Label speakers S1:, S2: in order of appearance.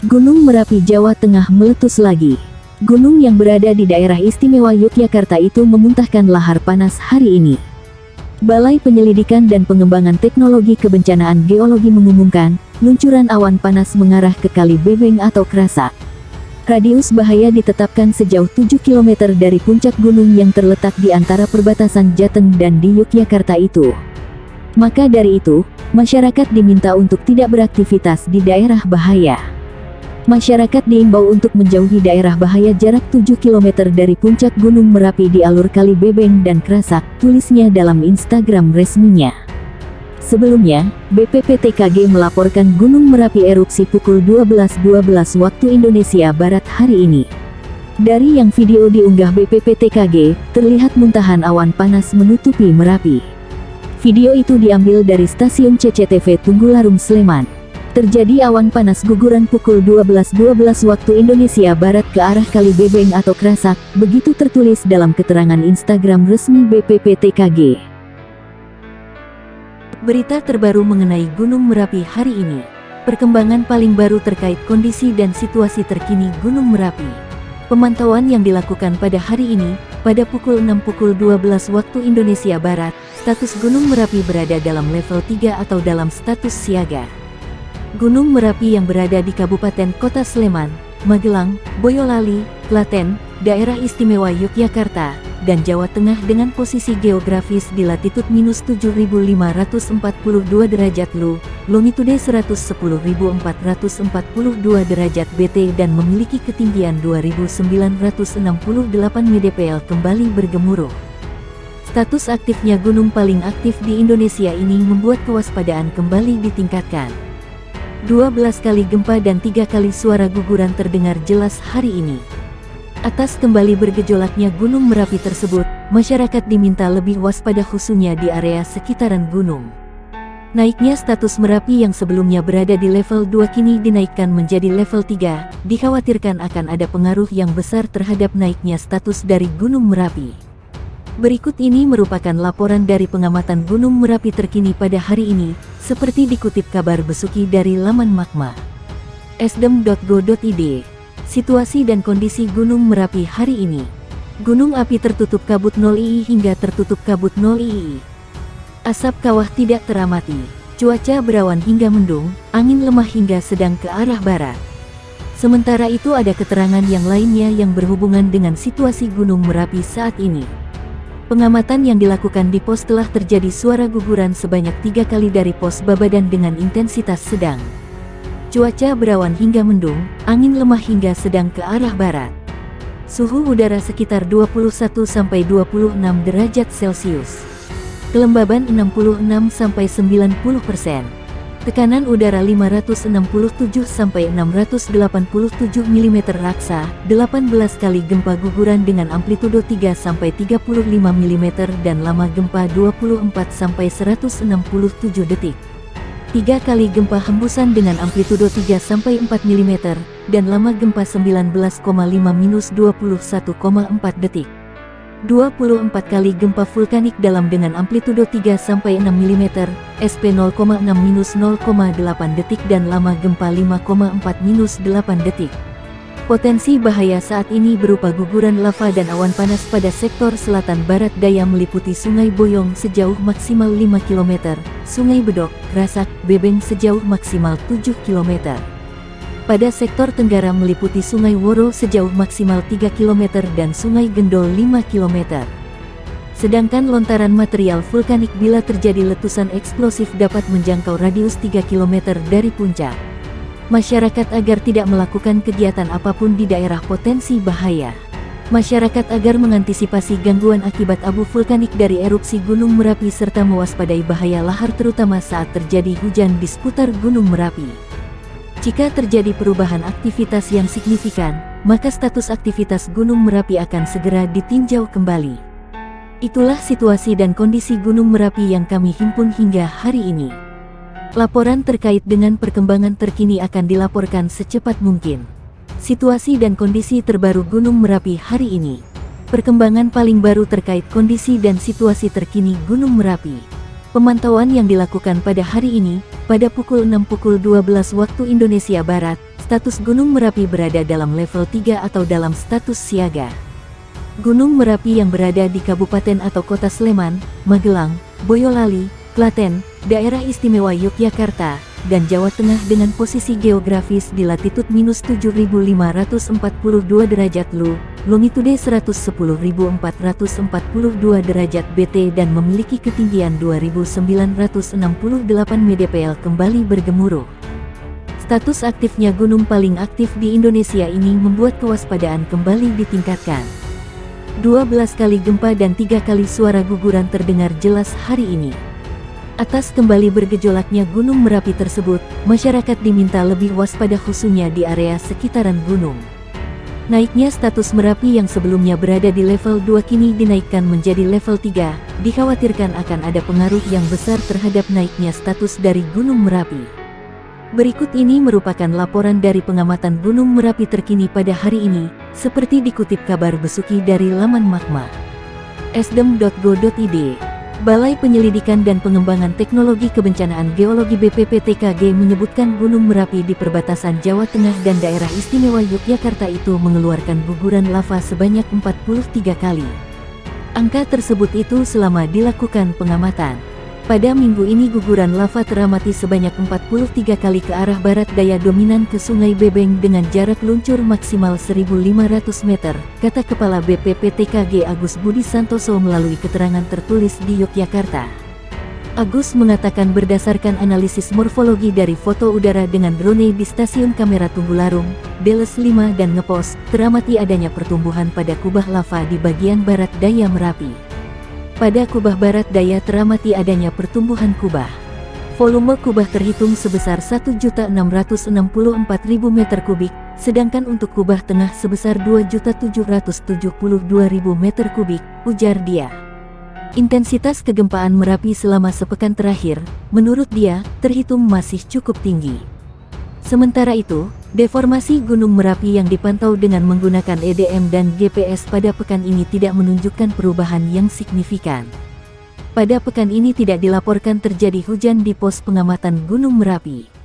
S1: Gunung Merapi, Jawa Tengah meletus lagi. Gunung yang berada di daerah istimewa Yogyakarta itu memuntahkan lahar panas hari ini. Balai Penyelidikan dan Pengembangan Teknologi Kebencanaan Geologi mengumumkan, luncuran awan panas mengarah ke Kali Bebeng atau Krasak. Radius bahaya ditetapkan sejauh 7 km dari puncak gunung yang terletak di antara perbatasan Jateng dan di Yogyakarta itu. Maka dari itu, masyarakat diminta untuk tidak beraktivitas di daerah bahaya. Masyarakat diimbau untuk menjauhi daerah bahaya jarak 7 km dari puncak Gunung Merapi di alur Kali Bebeng dan Krasak, tulisnya dalam Instagram resminya. Sebelumnya, BPPTKG melaporkan Gunung Merapi erupsi pukul 12.12 waktu Indonesia Barat hari ini. Dari yang video diunggah BPPTKG, terlihat muntahan awan panas menutupi Merapi. Video itu diambil dari stasiun CCTV Tunggularum Sleman. Terjadi awan panas guguran pukul 12.12 waktu Indonesia Barat ke arah Kali Bebeng atau Krasak, begitu tertulis dalam keterangan Instagram resmi BPPTKG. Berita terbaru mengenai Gunung Merapi hari ini. Perkembangan paling baru terkait kondisi dan situasi terkini Gunung Merapi. Pemantauan yang dilakukan pada hari ini, pada pukul 6.12 waktu Indonesia Barat, status Gunung Merapi berada dalam level 3 atau dalam status siaga. Gunung Merapi yang berada di Kabupaten Kota Sleman, Magelang, Boyolali, Klaten, Daerah Istimewa Yogyakarta, dan Jawa Tengah dengan posisi geografis di latitud minus 7.542 derajat Lu, longitude 110.442 derajat BT dan memiliki ketinggian 2.968 mdpl kembali bergemuruh. Status aktifnya gunung paling aktif di Indonesia ini membuat kewaspadaan kembali ditingkatkan. 12 kali gempa dan 3 kali suara guguran terdengar jelas hari ini. Atas kembali bergejolaknya Gunung Merapi tersebut, masyarakat diminta lebih waspada khususnya di area sekitaran gunung. Naiknya status Merapi yang sebelumnya berada di level 2 kini dinaikkan menjadi level 3, dikhawatirkan akan ada pengaruh yang besar terhadap naiknya status dari Gunung Merapi. Berikut ini merupakan laporan dari pengamatan Gunung Merapi terkini pada hari ini, seperti dikutip kabar Besuki dari laman Magma. Esdem.go.id. Situasi dan kondisi Gunung Merapi hari ini. Gunung api tertutup kabut 0 II hingga tertutup kabut 0 II. Asap kawah tidak teramati. Cuaca berawan hingga mendung, angin lemah hingga sedang ke arah barat. Sementara itu ada keterangan yang lainnya yang berhubungan dengan situasi Gunung Merapi saat ini. Pengamatan yang dilakukan di pos telah terjadi suara guguran sebanyak 3 kali dari pos Babadan dengan intensitas sedang. Cuaca berawan hingga mendung, angin lemah hingga sedang ke arah barat. Suhu udara sekitar 21-26 derajat Celcius. Kelembaban 66-90%. Tekanan udara 567-687 mm raksa, 18 kali gempa guguran dengan amplitudo 3-35 mm dan lama gempa 24-167 detik. 3 kali gempa hembusan dengan amplitudo 3-4 mm dan lama gempa 19,5-21,4 detik. 24 kali gempa vulkanik dalam dengan amplitudo 3-6 mm, SP 0,6-0,8 detik dan lama gempa 5,4-8 detik. Potensi bahaya saat ini berupa guguran lava dan awan panas pada sektor selatan barat daya meliputi Sungai Boyong sejauh maksimal 5 km, Sungai Bedok, Krasak, Bebeng sejauh maksimal 7 km. Pada sektor tenggara meliputi Sungai Woro sejauh maksimal 3 km dan Sungai Gendol 5 km. Sedangkan lontaran material vulkanik bila terjadi letusan eksplosif dapat menjangkau radius 3 km dari puncak. Masyarakat agar tidak melakukan kegiatan apapun di daerah potensi bahaya. Masyarakat agar mengantisipasi gangguan akibat abu vulkanik dari erupsi Gunung Merapi serta mewaspadai bahaya lahar terutama saat terjadi hujan di seputar Gunung Merapi. Jika terjadi perubahan aktivitas yang signifikan, maka status aktivitas Gunung Merapi akan segera ditinjau kembali. Itulah situasi dan kondisi Gunung Merapi yang kami himpun hingga hari ini. Laporan terkait dengan perkembangan terkini akan dilaporkan secepat mungkin. Situasi dan kondisi terbaru Gunung Merapi hari ini. Perkembangan paling baru terkait kondisi dan situasi terkini Gunung Merapi. Pemantauan yang dilakukan pada hari ini, pada pukul 6.12 waktu Indonesia Barat, Status Gunung Merapi berada dalam level 3 atau dalam status siaga. Gunung Merapi yang berada di Kabupaten atau Kota Sleman, Magelang, Boyolali, Klaten, Daerah Istimewa Yogyakarta, dan Jawa Tengah dengan posisi geografis di latitud -7542 derajat Lu, longitude 110.442 derajat BT dan memiliki ketinggian 2968 mdpl kembali bergemuruh. Status aktifnya gunung paling aktif di Indonesia ini membuat kewaspadaan kembali ditingkatkan. 12 kali gempa dan 3 kali suara guguran terdengar jelas hari ini. Atas kembali bergejolaknya Gunung Merapi tersebut, masyarakat diminta lebih waspada khususnya di area sekitaran gunung. Naiknya status Merapi yang sebelumnya berada di level 2 kini dinaikkan menjadi level 3, dikhawatirkan akan ada pengaruh yang besar terhadap naiknya status dari Gunung Merapi. Berikut ini merupakan laporan dari pengamatan Gunung Merapi terkini pada hari ini, seperti dikutip kabar Besuki dari laman Magma. Esdem.go.id. Balai Penyelidikan dan Pengembangan Teknologi Kebencanaan Geologi BPPTKG menyebutkan Gunung Merapi di perbatasan Jawa Tengah dan Daerah Istimewa Yogyakarta itu mengeluarkan guguran lava sebanyak 43 kali. Angka tersebut itu selama dilakukan pengamatan. Pada minggu ini guguran lava teramati sebanyak 43 kali ke arah barat daya dominan ke Sungai Bebeng dengan jarak luncur maksimal 1.500 meter, kata Kepala BPPTKG Agus Budi Santoso melalui keterangan tertulis di Yogyakarta. Agus mengatakan berdasarkan analisis morfologi dari foto udara dengan drone di stasiun kamera Tunggularung, Deles 5 dan Ngepos, teramati adanya pertumbuhan pada kubah lava di bagian barat daya Merapi. Pada kubah barat daya teramati adanya pertumbuhan kubah. Volume kubah terhitung sebesar 1.664.000 meter kubik, sedangkan untuk kubah tengah sebesar 2.772.000 meter kubik, ujar dia. Intensitas kegempaan Merapi selama sepekan terakhir, menurut dia, terhitung masih cukup tinggi. Sementara itu, deformasi Gunung Merapi yang dipantau dengan menggunakan EDM dan GPS pada pekan ini tidak menunjukkan perubahan yang signifikan. Pada pekan ini tidak dilaporkan terjadi hujan di pos pengamatan Gunung Merapi.